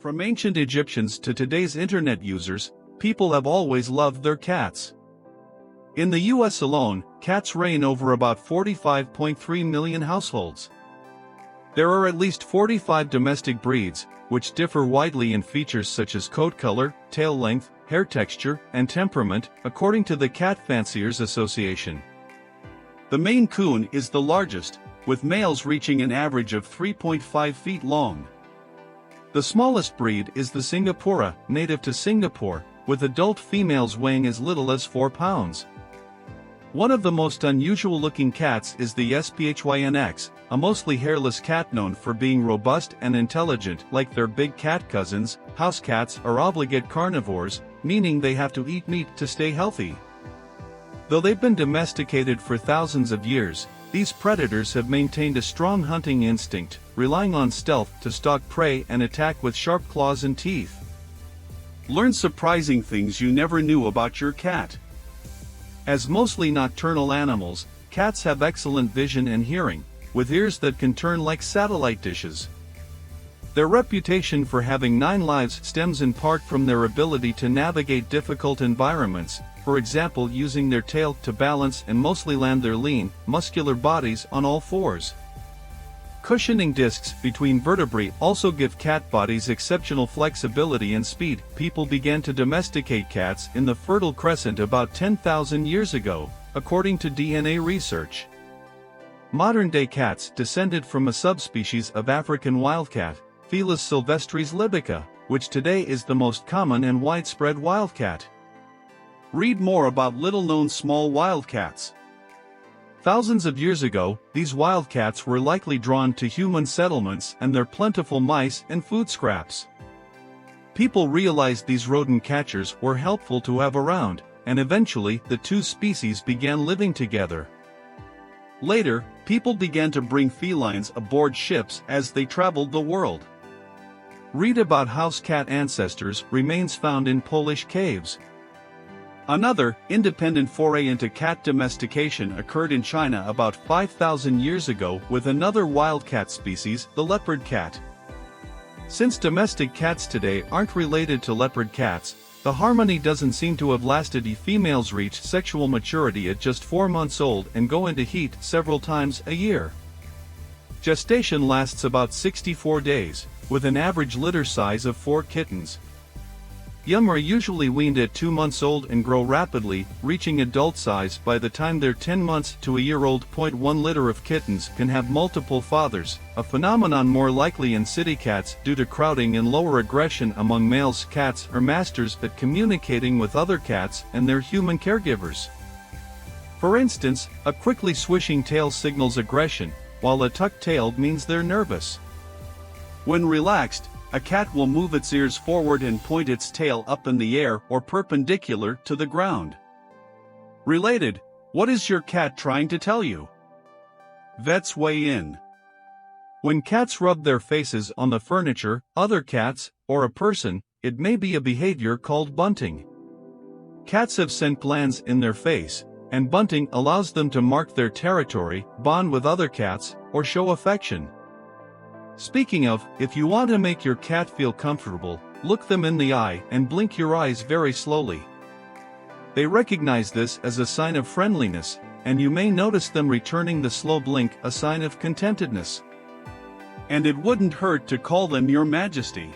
From ancient Egyptians to today's internet users, people have always loved their cats. In the US alone, cats reign over about 45.3 million households. There are at least 45 domestic breeds, which differ widely in features such as coat color, tail length, hair texture, and temperament, according to the Cat Fanciers Association. The Maine Coon is the largest, with males reaching an average of 3.5 feet long. The smallest breed is the Singapura, native to Singapore, with adult females weighing as little as 4 pounds. One of the most unusual-looking cats is the SPHYNX, a mostly hairless cat known for being robust and intelligent like their big cat cousins. House cats are obligate carnivores, meaning they have to eat meat to stay healthy. Though they've been domesticated for thousands of years, these predators have maintained a strong hunting instinct, relying on stealth to stalk prey and attack with sharp claws and teeth. Learn surprising things you never knew about your cat. As mostly nocturnal animals, cats have excellent vision and hearing, with ears that can turn like satellite dishes. Their reputation for having 9 lives stems in part from their ability to navigate difficult environments, for example using their tail to balance and mostly land their lean, muscular bodies on all fours. Cushioning discs between vertebrae also give cat bodies exceptional flexibility and speed. People began to domesticate cats in the Fertile Crescent about 10,000 years ago, according to DNA research. Modern-day cats descended from a subspecies of African wildcat, Felis sylvestris libica, which today is the most common and widespread wildcat. Read more about little-known small wildcats. Thousands of years ago, these wildcats were likely drawn to human settlements and their plentiful mice and food scraps. People realized these rodent catchers were helpful to have around, and eventually the two species began living together. Later, people began to bring felines aboard ships as they traveled the world. Read about house cat ancestors remains found in Polish caves. Another, independent foray into cat domestication occurred in China about 5,000 years ago with another wildcat species, the leopard cat. Since domestic cats today aren't related to leopard cats, the harmony doesn't seem to have lasted. Females reach sexual maturity at just 4 months old and go into heat several times a year. Gestation lasts about 64 days, with an average litter size of 4 kittens. Young are usually weaned at 2 months old and grow rapidly, reaching adult size by the time they're 10 months to a year old. 1 litter of kittens can have multiple fathers, a phenomenon more likely in city cats due to crowding and lower aggression among males. Cats are masters at communicating with other cats and their human caregivers. For instance, a quickly swishing tail signals aggression, while a tucked tail means they're nervous. When relaxed, a cat will move its ears forward and point its tail up in the air or perpendicular to the ground. Related, what is your cat trying to tell you? Vets weigh in. When cats rub their faces on the furniture, other cats, or a person, it may be a behavior called bunting. Cats have scent glands in their face, and bunting allows them to mark their territory, bond with other cats, or show affection. Speaking of, if you want to make your cat feel comfortable, look them in the eye and blink your eyes very slowly. They recognize this as a sign of friendliness, and you may notice them returning the slow blink, a sign of contentedness. And it wouldn't hurt to call them Your Majesty.